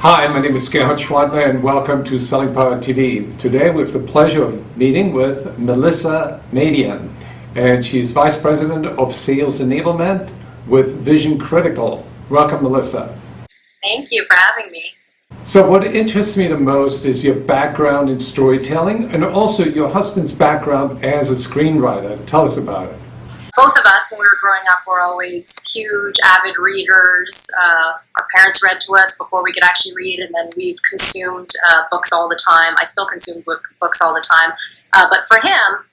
Hi, my name is Gschwandtner and welcome to Selling Power TV. Today we have the pleasure of meeting with Madian, and she's Vice President of Sales Enablement with Vision Critical. Welcome, Melissa. Thank you for having me. So what interests me the most is your background in storytelling and also your husband's background as a screenwriter. Tell us about it. Both of us, when we were growing up, were always huge, avid readers. Our parents read to us before we could actually read, and then we've consumed books all the time. I still consume books all the time. But for him,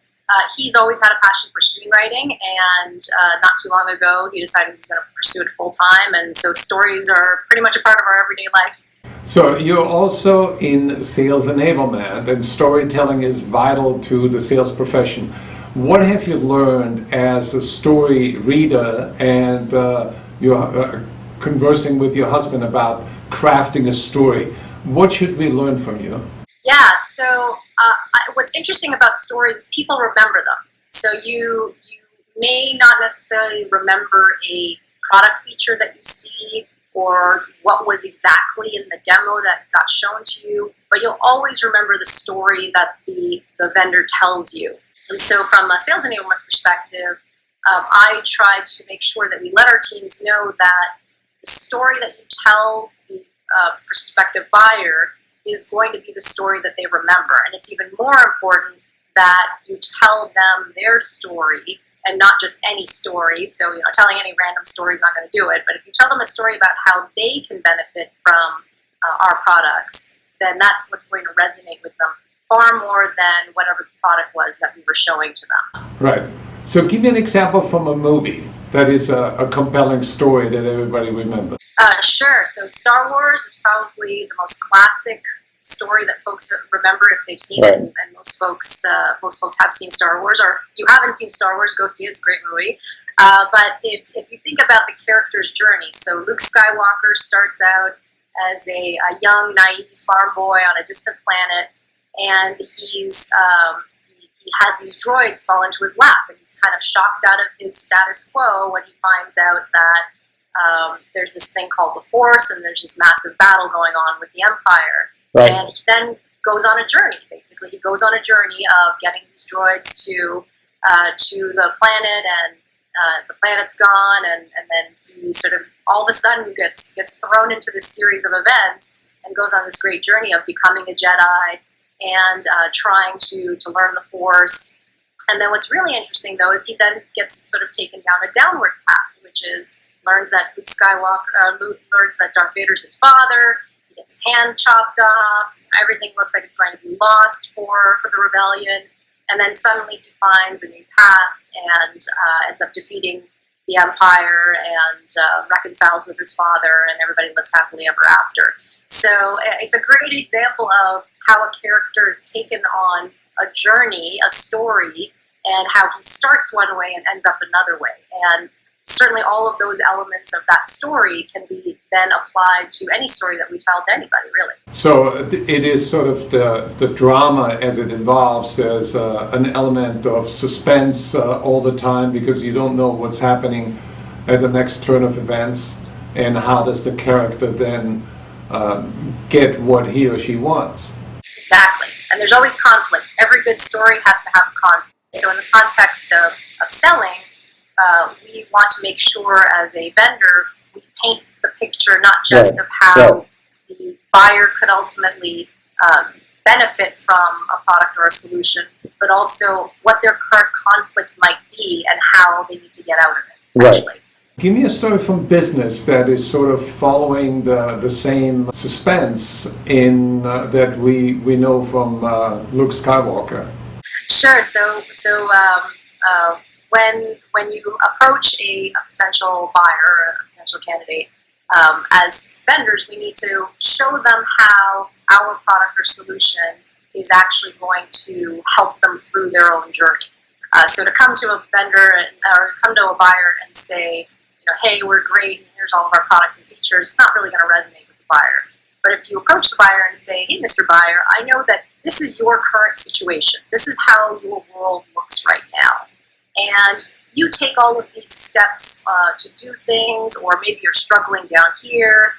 he's always had a passion for screenwriting, and not too long ago, he decided he was going to pursue it full time, and so stories are pretty much a part of our everyday life. So you're also in sales enablement, and storytelling is vital to the sales profession. What have you learned as a story reader and you're conversing with your husband about crafting a story? What should we learn from you? Yeah, so what's interesting about stories is people remember them. So you may not necessarily remember a product feature that you see or what was exactly in the demo that got shown to you, but you'll always remember the story that the vendor tells you. And so from a sales enablement perspective, I try to make sure that we let our teams know that the story that you tell the prospective buyer is going to be the story that they remember. And it's even more important that you tell them their story and not just any story. So, telling any random story is not going to do it. But if you tell them a story about how they can benefit from our products, then that's what's going to resonate with them far more than whatever the product was that we were showing to them. Right. So give me an example from a movie that is a compelling story that everybody remembers. Sure. So Star Wars is probably the most classic story that folks remember if they've seen it, and most folks have seen Star Wars. Or if you haven't seen Star Wars, go see it. It's a great movie. But if you think about the character's journey, so Luke Skywalker starts out as a young, naive farm boy on a distant planet, and he has these droids fall into his lap, and he's kind of shocked out of his status quo when he finds out that there's this thing called the Force, and there's this massive battle going on with the Empire. Right. And he then goes on a journey, basically. He goes on a journey of getting these droids to the planet, and the planet's gone, and then he sort of all of a sudden gets thrown into this series of events and goes on this great journey of becoming a Jedi and trying to learn the Force. And then what's really interesting, though, is he then gets sort of taken down a downward path, which is learns that Luke learns that Darth Vader's his father. He gets his hand chopped off. Everything looks like it's going to be lost for the rebellion. And then suddenly he finds a new path and ends up defeating the Empire and reconciles with his father, and everybody lives happily ever after. So it's a great example of how a character is taken on a journey, a story, and how he starts one way and ends up another way. And certainly all of those elements of that story can be then applied to any story that we tell to anybody, really. So it is sort of the drama as it evolves. There's an element of suspense all the time because you don't know what's happening at the next turn of events, and how does the character then get what he or she wants. Exactly. And there's always conflict. Every good story has to have a conflict. So in the context of selling, we want to make sure as a vendor we paint the picture not just of how the buyer could ultimately benefit from a product or a solution, but also what their current conflict might be and how they need to get out of it, potentially. Right. Give me a story from business that is sort of following the same suspense in that we know from Luke Skywalker. Sure. So when you approach a potential buyer or a potential candidate, as vendors, we need to show them how our product or solution is actually going to help them through their own journey. So to come to a vendor or come to a buyer and say, hey, we're great, and here's all of our products and features, it's not really going to resonate with the buyer. But if you approach the buyer and say, hey, Mr. Buyer, I know that this is your current situation. This is how your world looks right now. And you take all of these steps to do things, or maybe you're struggling down here,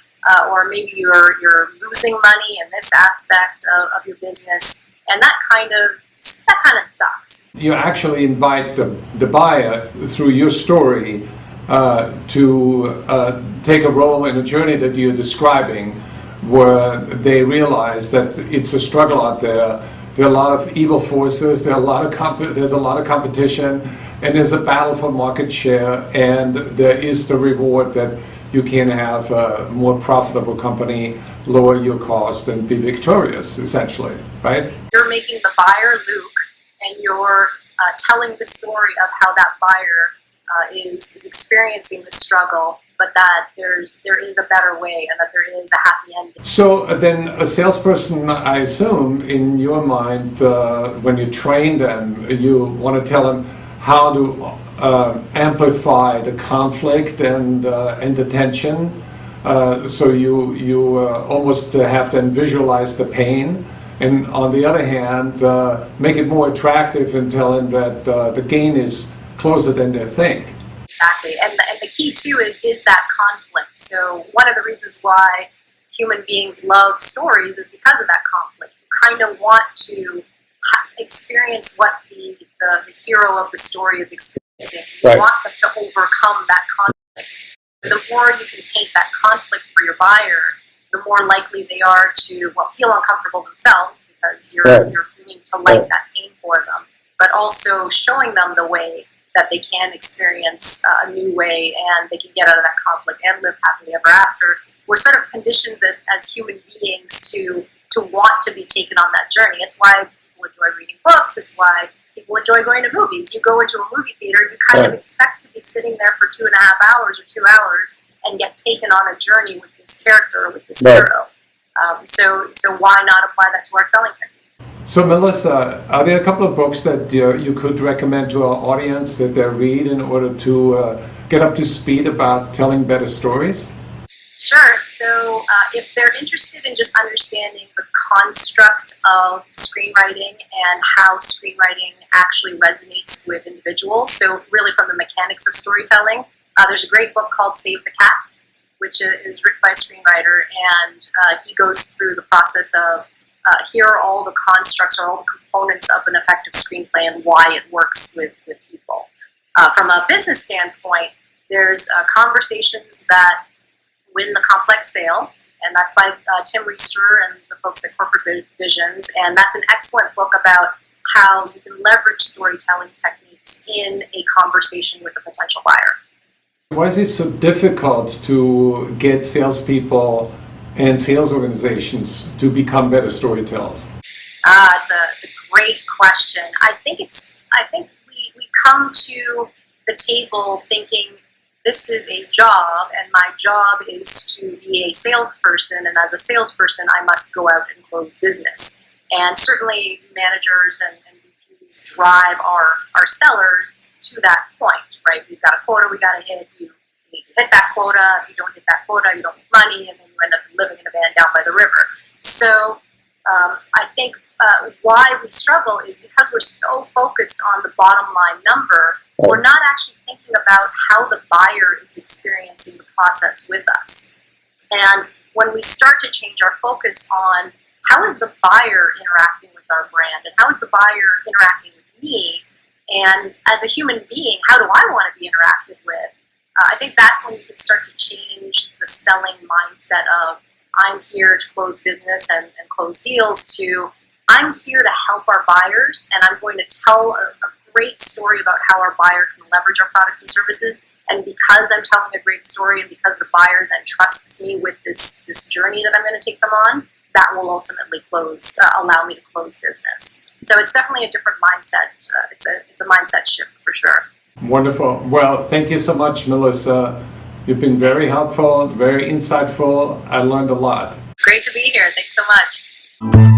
or maybe you're losing money in this aspect of your business, and that kind of sucks. You actually invite the buyer through your story to take a role in a journey that you're describing, where they realize that it's a struggle out there. There are a lot of evil forces. There's a lot of competition, and there's a battle for market share. And there is the reward that you can have a more profitable company, lower your cost, and be victorious, essentially, right? You're making the buyer Luke, and you're telling the story of how that buyer is experiencing the struggle, but that there is a better way and that there is a happy ending. So then a salesperson, I assume, in your mind, when you train them, you want to tell them how to amplify the conflict and the tension. So you almost have them visualize the pain. And on the other hand, make it more attractive and tell them that the gain is closer than they think. Exactly, and the key too is that conflict. So one of the reasons why human beings love stories is because of that conflict. You kind of want to experience what the hero of the story is experiencing. You want them to overcome that conflict. The more you can paint that conflict for your buyer, the more likely they are to feel uncomfortable themselves, because you're willing to lighten that pain for them, but also showing them the way that they can experience a new way and they can get out of that conflict and live happily ever after. We're sort of conditioned as human beings to want to be taken on that journey. It's why people enjoy reading books. It's why people enjoy going to movies. You go into a movie theater, you kind of expect to be sitting there for 2.5 hours or 2 hours and get taken on a journey with this character or with this hero. So why not apply that to our selling techniques? So Melissa, are there a couple of books that you could recommend to our audience that they read in order to get up to speed about telling better stories? Sure. So if they're interested in just understanding the construct of screenwriting and how screenwriting actually resonates with individuals, so really from the mechanics of storytelling, there's a great book called Save the Cat, which is written by a screenwriter, and he goes through the process of here are all the constructs or all the components of an effective screenplay and why it works with people. From a business standpoint, there's conversations that win the complex sale, and that's by Tim Reister and the folks at Corporate Visions, and that's an excellent book about how you can leverage storytelling techniques in a conversation with a potential buyer. Why is it so difficult to get salespeople and sales organizations to become better storytellers? It's a great question. I think we come to the table thinking this is a job, and my job is to be a salesperson, and as a salesperson, I must go out and close business. And certainly managers and VPs drive our sellers to that point, right? We've got a quota we got to hit. You need to hit that quota. If you don't hit that quota, you don't make money, and then you end up living in a van down by the river. So I think why we struggle is because we're so focused on the bottom line number, we're not actually thinking about how the buyer is experiencing the process with us. And when we start to change our focus on how is the buyer interacting with our brand, and how is the buyer interacting with me, and as a human being, how do I want to be interacted with, I think that's when you can start to change the selling mindset of I'm here to close business and close deals to I'm here to help our buyers, and I'm going to tell a great story about how our buyer can leverage our products and services. And because I'm telling a great story, and because the buyer then trusts me with this journey that I'm going to take them on, that will ultimately allow me to close business. So it's definitely a different mindset. It's a mindset shift for sure. Wonderful. Well, thank you so much, Melissa. You've been very helpful, very insightful. I learned a lot. It's great to be here. Thanks so much.